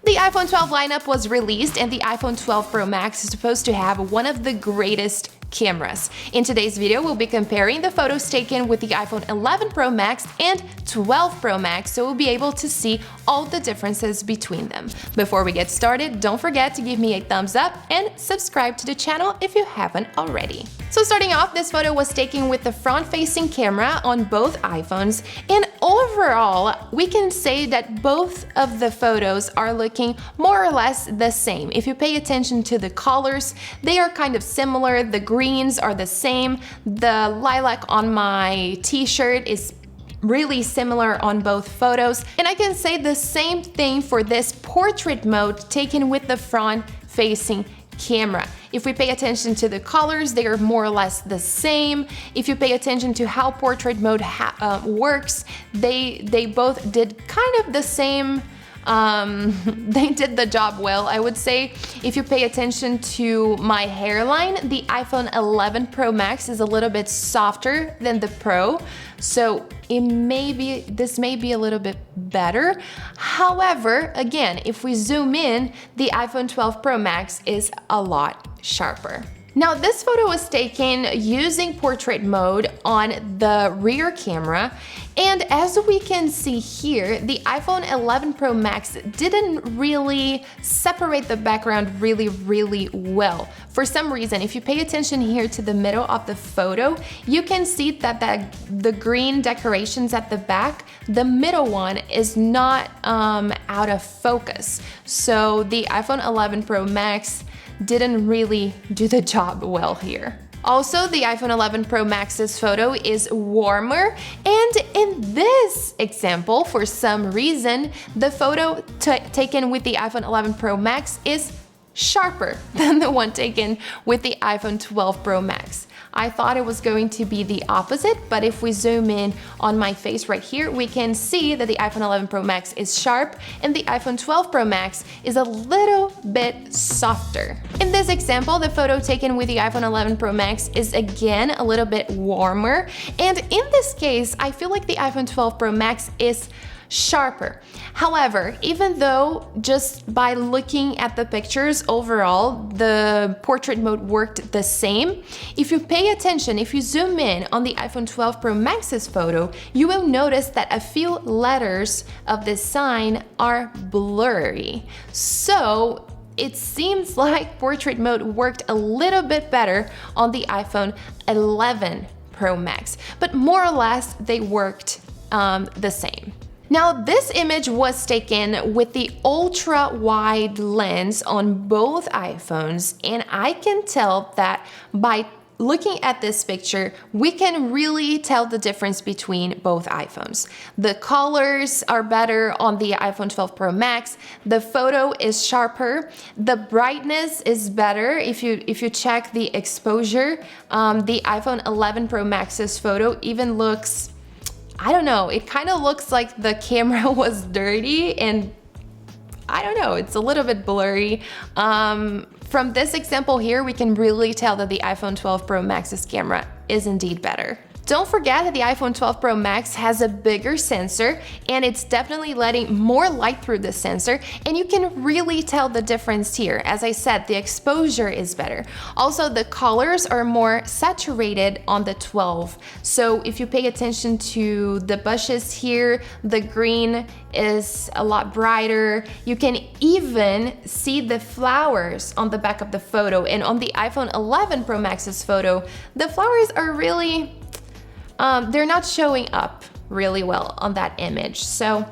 The iPhone 12 lineup was released, and the iPhone 12 Pro Max is supposed to have one of the greatest cameras. In today's video, we'll be comparing the photos taken with the iPhone 11 Pro Max and 12 Pro Max, so we'll be able to see all the differences between them. Before we get started, don't forget to give me a thumbs up and subscribe to the channel if you haven't already. So starting off, this photo was taken with the front-facing camera on both iPhones, and overall, we can say that both of the photos are looking more or less the same. If you pay attention to the colors, they are kind of similar. The greens are the same. The lilac on my t-shirt is really similar on both photos. And I can say the same thing for this portrait mode taken with the front-facing camera. If we pay attention to the colors, they are more or less the same. If you pay attention to how portrait mode works, they both did kind of the same. They did the job well, I would say. If you pay attention to my hairline, the iPhone 11 Pro Max is a little bit softer than the Pro, so this may be a little bit better. However, again, if we zoom in, the iPhone 12 Pro Max is a lot sharper. Now, this photo was taken using portrait mode on the rear camera, and as we can see here, the iPhone 11 Pro Max didn't really separate the background really well. For some reason, if you pay attention here to the middle of the photo, you can see that the green decorations at the back, the middle one is not out of focus. So the iPhone 11 Pro Max didn't really do the job well here. Also, the iPhone 11 Pro Max's photo is warmer, and in this example, for some reason, the photo taken with the iPhone 11 Pro Max is sharper than the one taken with the iPhone 12 Pro Max. I thought it was going to be the opposite, but if we zoom in on my face right here, we can see that the iPhone 11 Pro Max is sharp and the iPhone 12 Pro Max is a little bit softer. In this example, the photo taken with the iPhone 11 Pro Max is again a little bit warmer, and in this case, I feel like the iPhone 12 Pro Max is sharper. However, even though just by looking at the pictures overall, the portrait mode worked the same, if you pay attention, if you zoom in on the iPhone 12 Pro Max's photo, you will notice that a few letters of this sign are blurry. So it seems like portrait mode worked a little bit better on the iPhone 11 Pro Max, but more or less they worked the same. Now, this image was taken with the ultra-wide lens on both iPhones, and I can tell that by looking at this picture, we can really tell the difference between both iPhones. The colors are better on the iPhone 12 Pro Max, the photo is sharper, the brightness is better. If you check the exposure, the iPhone 11 Pro Max's photo even looks, I don't know, it kind of looks like the camera was dirty, and I don't know, it's a little bit blurry. From this example here, we can really tell that the iPhone 12 Pro Max's camera is indeed better. Don't forget that the iPhone 12 Pro Max has a bigger sensor, and it's definitely letting more light through the sensor, and you can really tell the difference here. As I said, the exposure is better. Also, the colors are more saturated on the 12. So if you pay attention to the bushes here, the green is a lot brighter. You can even see the flowers on the back of the photo, and on the iPhone 11 Pro Max's photo, the flowers are really they're not showing up really well on that image. So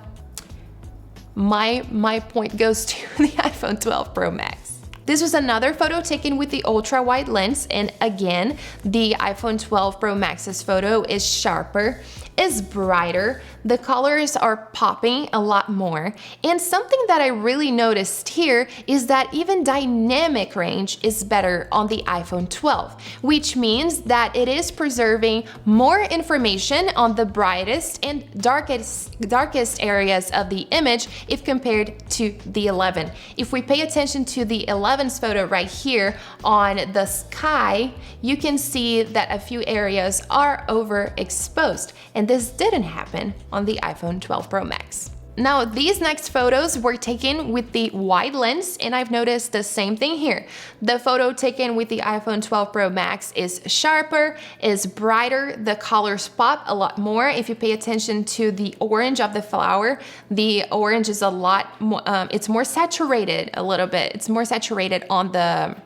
my point goes to the iPhone 12 Pro Max. This was another photo taken with the ultra-wide lens, and again, the iPhone 12 Pro Max's photo is sharper, is brighter, the colors are popping a lot more, and something that I really noticed here is that even dynamic range is better on the iPhone 12, which means that it is preserving more information on the brightest and darkest areas of the image if compared to the 11. If we pay attention to the 11's photo right here on the sky, you can see that a few areas are overexposed, and this didn't happen on the iPhone 12 Pro Max. Now, these next photos were taken with the wide lens, and I've noticed the same thing here. The photo taken with the iPhone 12 Pro Max is sharper, is brighter, the colors pop a lot more. If you pay attention to the orange of the flower, the orange is a lot more, it's more saturated a little bit. It's more saturated on the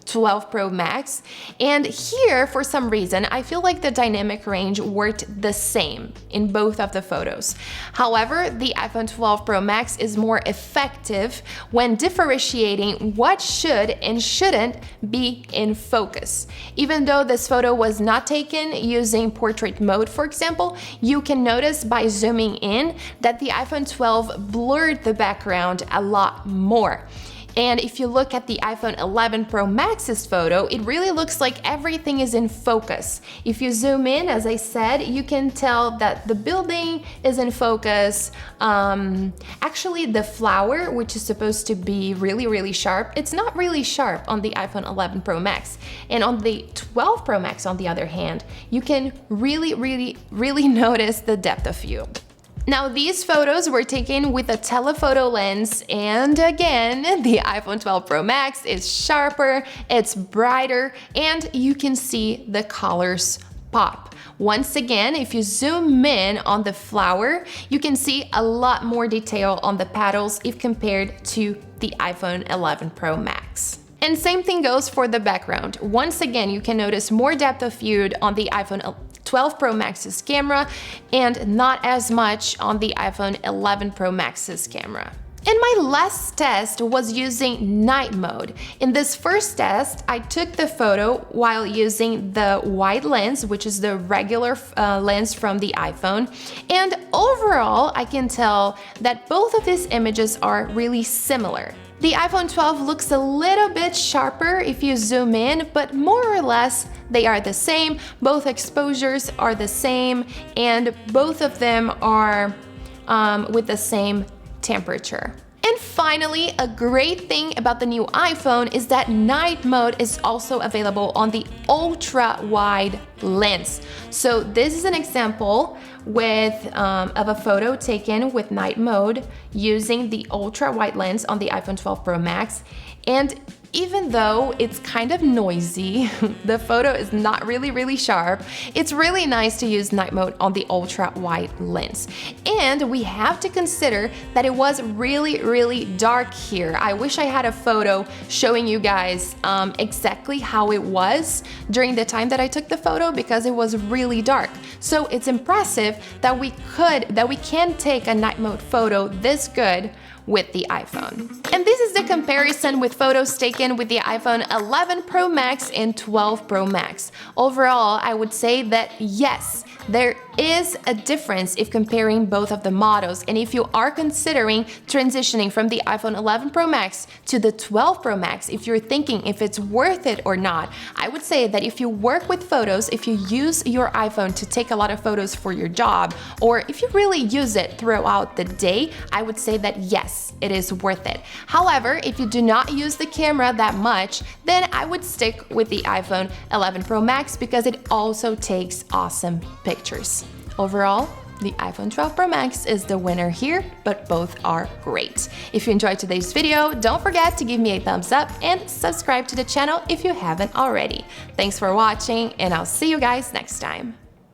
12 Pro Max. And here, for some reason, I feel like the dynamic range worked the same in both of the photos. However, the iPhone 12 Pro Max is more effective when differentiating what should and shouldn't be in focus. Even though this photo was not taken using portrait mode, for example, you can notice by zooming in that the iPhone 12 blurred the background a lot more. And if you look at the iPhone 11 Pro Max's photo, it really looks like everything is in focus. If you zoom in, as I said, you can tell that the building is in focus. Actually, the flower, which is supposed to be really, really sharp, it's not really sharp on the iPhone 11 Pro Max. And on the 12 Pro Max, on the other hand, you can really, really, really notice the depth of field. Now, these photos were taken with a telephoto lens, and again, the iPhone 12 Pro Max is sharper, it's brighter, and you can see the colors pop. Once again, if you zoom in on the flower, you can see a lot more detail on the petals if compared to the iPhone 11 Pro Max. And same thing goes for the background. Once again, you can notice more depth of field on the iPhone 12 Pro Max's camera and not as much on the iPhone 11 Pro Max's camera. And my last test was using night mode. In this first test, I took the photo while using the wide lens, which is the regular lens from the iPhone. And overall, I can tell that both of these images are really similar. The iPhone 12 looks a little bit sharper if you zoom in, but more or less they are the same. Both exposures are the same, and both of them are with the same temperature. And finally, a great thing about the new iPhone is that night mode is also available on the ultra wide lens. So this is an example of a photo taken with night mode using the ultra wide lens on the iPhone 12 Pro Max. And even though it's kind of noisy, the photo is not really sharp, it's really nice to use night mode on the ultra wide lens. And we have to consider that it was really dark here. I wish I had a photo showing you guys exactly how it was during the time that I took the photo, because it was really dark. So it's impressive that we can take a night mode photo this good with the iPhone. And this is the comparison with photos taken with the iPhone 11 Pro Max and 12 Pro Max. Overall, I would say that yes, there is a difference if comparing both of the models, and if you are considering transitioning from the iPhone 11 Pro Max to the 12 Pro Max, if you're thinking if it's worth it or not, I would say that if you work with photos, if you use your iPhone to take a lot of photos for your job, or if you really use it throughout the day, I would say that yes, it is worth it. However, if you do not use the camera that much, then I would stick with the iPhone 11 Pro Max because it also takes awesome pictures. Overall, the iPhone 12 Pro Max is the winner here, but both are great. If you enjoyed today's video, don't forget to give me a thumbs up and subscribe to the channel if you haven't already. Thanks for watching, and I'll see you guys next time.